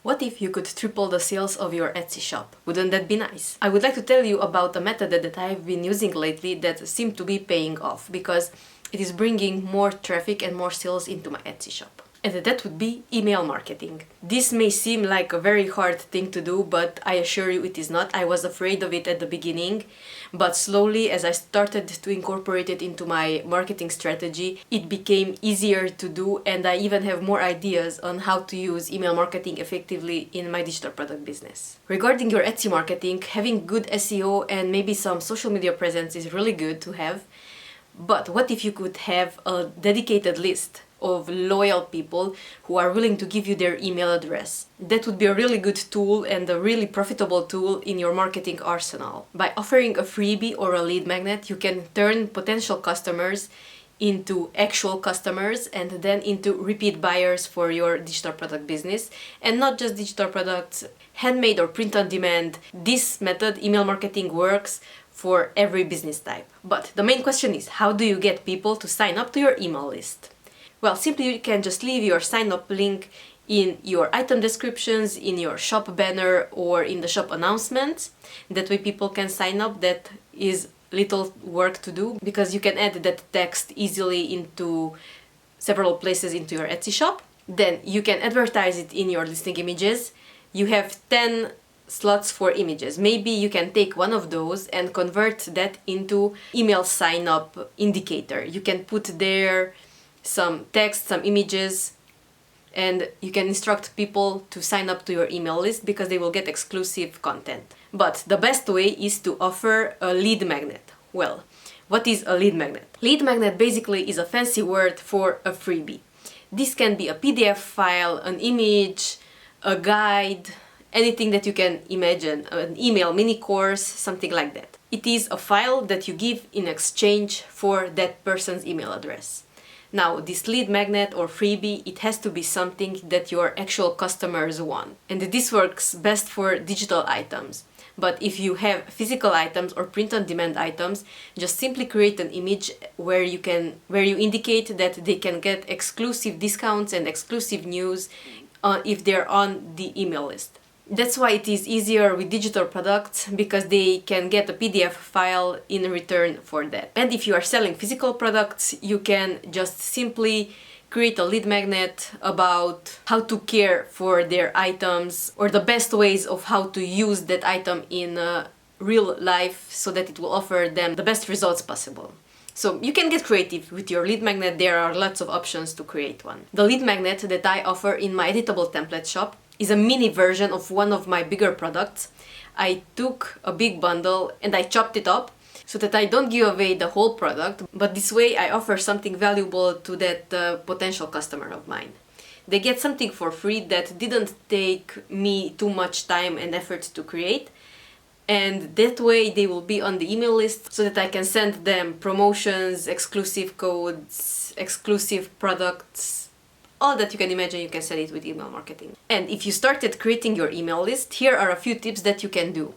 What if you could triple the sales of your Etsy shop? Wouldn't that be nice? I would like to tell you about a method that I've been using lately that seemed to be paying off because it is bringing more traffic and more sales into my Etsy shop. And that would be email marketing. This may seem like a very hard thing to do, but I assure you it is not. I was afraid of it at the beginning, but slowly as I started to incorporate it into my marketing strategy, it became easier to do, and I even have more ideas on how to use email marketing effectively in my digital product business. Regarding your Etsy marketing, having good SEO and maybe some social media presence is really good to have, but what if you could have a dedicated list of loyal people who are willing to give you their email address? That would be a really good tool and a really profitable tool in your marketing arsenal. By offering a freebie or a lead magnet, you can turn potential customers into actual customers and then into repeat buyers for your digital product business. And not just digital products, handmade or print on demand. This method, email marketing, works for every business type. But the main question is, how do you get people to sign up to your email list? Well, simply you can just leave your sign up link in your item descriptions, in your shop banner, or in the shop announcements. That way people can sign up. That is little work to do because you can add that text easily into several places into your Etsy shop. Then you can advertise it in your listing images. You have 10 slots for images. Maybe you can take one of those and convert that into email sign up indicator. You can put there some text, some images, and you can instruct people to sign up to your email list because they will get exclusive content. But the best way is to offer a lead magnet. Well, what is a lead magnet? Lead magnet basically is a fancy word for a freebie. This can be a PDF file, an image, a guide, anything that you can imagine, an email mini course, something like that. It is a file that you give in exchange for that person's email address. Now, this lead magnet or freebie, it has to be something that your actual customers want. And this works best for digital items. But if you have physical items or print-on-demand items, just simply create an image where you indicate that they can get exclusive discounts and exclusive news if they're on the email list. That's why it is easier with digital products, because they can get a PDF file in return for that. And if you are selling physical products, you can just simply create a lead magnet about how to care for their items or the best ways of how to use that item in real life so that it will offer them the best results possible. So you can get creative with your lead magnet. There are lots of options to create one. The lead magnet that I offer in my editable template shop is a mini version of one of my bigger products. I took a big bundle and I chopped it up so that I don't give away the whole product, but this way I offer something valuable to that potential customer of mine. They get something for free that didn't take me too much time and effort to create, and that way they will be on the email list so that I can send them promotions, exclusive codes, exclusive products, all that you can imagine. You can sell it with email marketing. And if you started creating your email list, here are a few tips that you can do.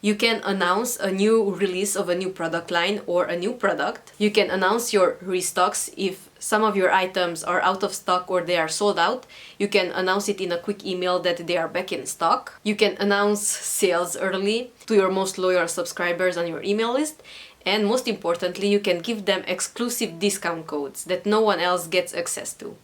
You can announce a new release of a new product line or a new product. You can announce your restocks. If some of your items are out of stock or they are sold out, you can announce it in a quick email that they are back in stock. You can announce sales early to your most loyal subscribers on your email list. And most importantly, you can give them exclusive discount codes that no one else gets access to.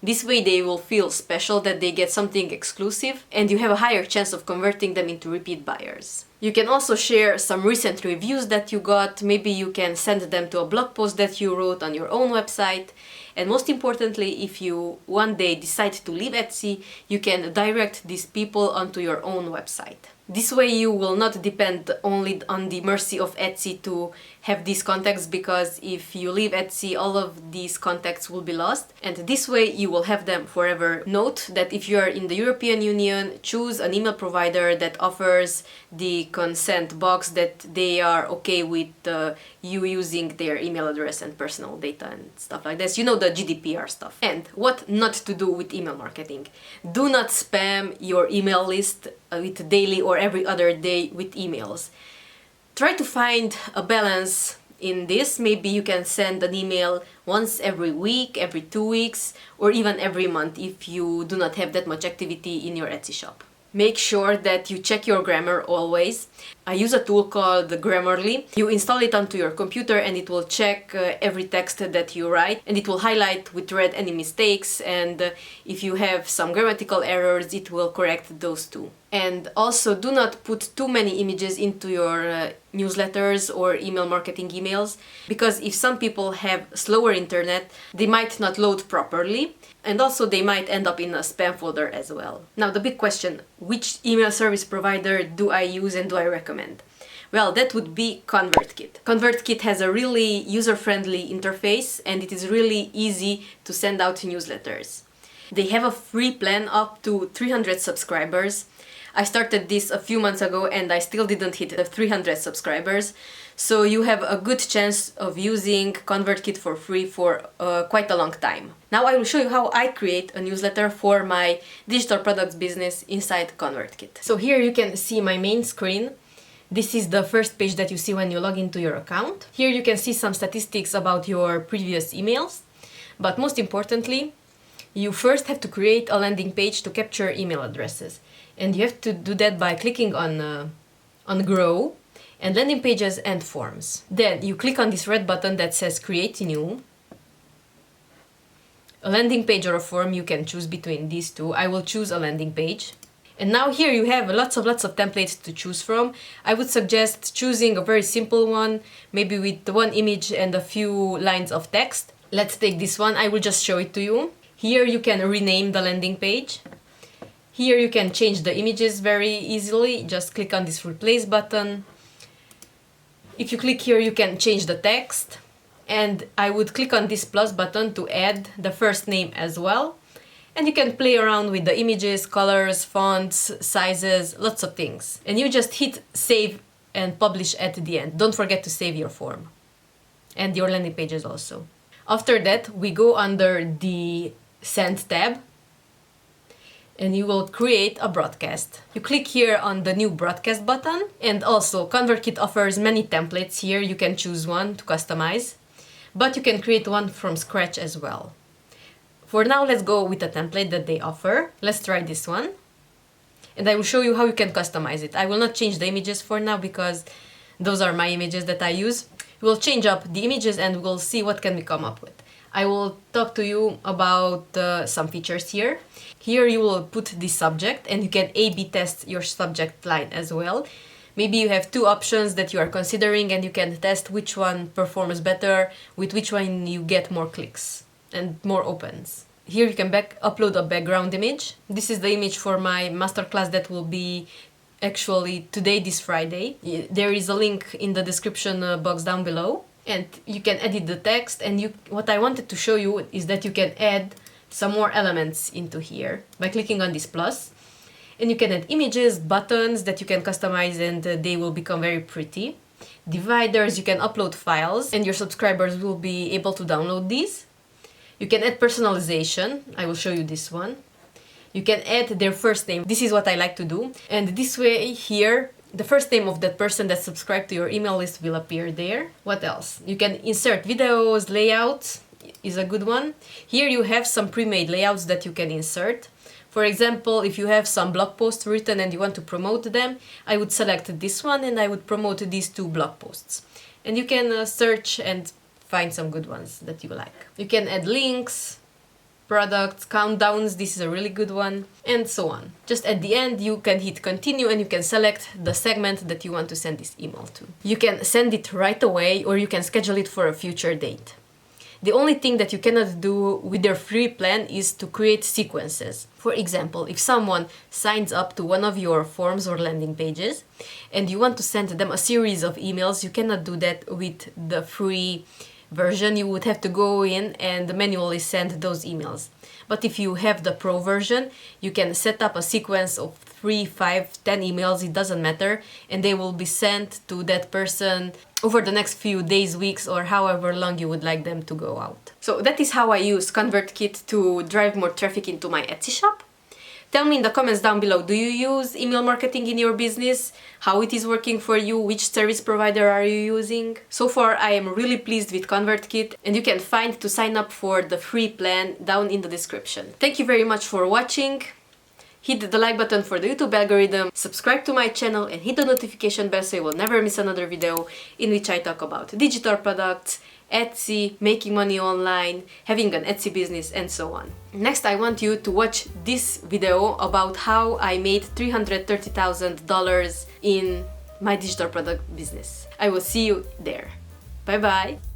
This way they will feel special, that they get something exclusive, and you have a higher chance of converting them into repeat buyers. You can also share some recent reviews that you got. Maybe you can send them to a blog post that you wrote on your own website. And most importantly, if you one day decide to leave Etsy, you can direct these people onto your own website. This way you will not depend only on the mercy of Etsy to have these contacts, because if you leave Etsy, all of these contacts will be lost, and this way you will have them forever. Note that if you are in the European Union, choose an email provider that offers the consent box that they are okay with you using their email address and personal data and stuff like this. You know, the GDPR stuff. And what not to do with email marketing. Do not spam your email list with daily or every other day with emails. Try to find a balance in this. Maybe you can send an email once every week, every 2 weeks, or even every month if you do not have that much activity in your Etsy shop. Make sure that you check your grammar always. I use a tool called Grammarly. You install it onto your computer and it will check every text that you write, and it will highlight with red any mistakes, and if you have some grammatical errors, it will correct those too. And also, do not put too many images into your newsletters or email marketing emails, because if some people have slower internet, they might not load properly, and also they might end up in a spam folder as well. Now the big question, which email service provider do I use and do I recommend? Well, that would be Convertkit. Convertkit has a really user-friendly interface and it is really easy to send out newsletters. They have a free plan up to 300 subscribers. I started this a few months ago and I still didn't hit the 300 subscribers. So you have a good chance of using Convertkit for free for quite a long time. Now I will show you how I create a newsletter for my digital products business inside Convertkit. So here you can see my main screen. This is the first page that you see when you log into your account. Here you can see some statistics about your previous emails. But most importantly, you first have to create a landing page to capture email addresses. And you have to do that by clicking on Grow and Landing Pages and Forms. Then you click on this red button that says Create New. A landing page or a form, you can choose between these two. I will choose a landing page. And now here you have lots of templates to choose from. I would suggest choosing a very simple one, maybe with one image and a few lines of text. Let's take this one. I will just show it to you. Here you can rename the landing page. Here you can change the images very easily. Just click on this replace button. If you click here, you can change the text. And I would click on this plus button to add the first name as well. And you can play around with the images, colors, fonts, sizes, lots of things. And you just hit save and publish at the end. Don't forget to save your form and your landing pages also. After that, we go under the Send tab and you will create a broadcast. You click here on the new broadcast button, and also Convertkit offers many templates here. You can choose one to customize, but you can create one from scratch as well. For now, let's go with the template that they offer. Let's try this one. And I will show you how you can customize it. I will not change the images for now because those are my images that I use. We'll change up the images and we'll see what can we come up with. I will talk to you about some features here. Here you will put the subject and you can A/B test your subject line as well. Maybe you have two options that you are considering and you can test which one performs better, with which one you get more clicks and more opens. Here you can upload a background image. This is the image for my masterclass that will be actually today, this Friday. There is a link in the description box down below. And you can edit the text, and what I wanted to show you is that you can add some more elements into here by clicking on this plus. And you can add images, buttons that you can customize, and they will become very pretty. Dividers, you can upload files and your subscribers will be able to download these. You can add personalization. I will show you this one. You can add their first name. This is what I like to do. And this way here, the first name of that person that subscribed to your email list will appear there. What else? You can insert videos, layouts is a good one. Here you have some pre-made layouts that you can insert. For example, if you have some blog posts written and you want to promote them, I would select this one and I would promote these two blog posts. And you can search and find some good ones that you like. You can add links, products, countdowns, this is a really good one, and so on. Just at the end you can hit continue and you can select the segment that you want to send this email to. You can send it right away or you can schedule it for a future date. The only thing that you cannot do with their free plan is to create sequences. For example, if someone signs up to one of your forms or landing pages and you want to send them a series of emails, you cannot do that with the free version. You would have to go in and manually send those emails. But if you have the pro version, you can set up a sequence of 3, 5, 10 emails, it doesn't matter, and they will be sent to that person over the next few days, weeks, or however long you would like them to go out. So that is how I use Convertkit to drive more traffic into my Etsy shop. Tell me in the comments down below, do you use email marketing in your business? How it is working for you? Which service provider are you using? So far, I am really pleased with Convertkit, and you can find to sign up for the free plan down in the description. Thank you very much for watching. Hit the like button for the YouTube algorithm, subscribe to my channel and hit the notification bell so you will never miss another video in which I talk about digital products, Etsy, making money online, having an Etsy business, and so on. Next, I want you to watch this video about how I made $330,000 in my digital product business. I will see you there. Bye bye!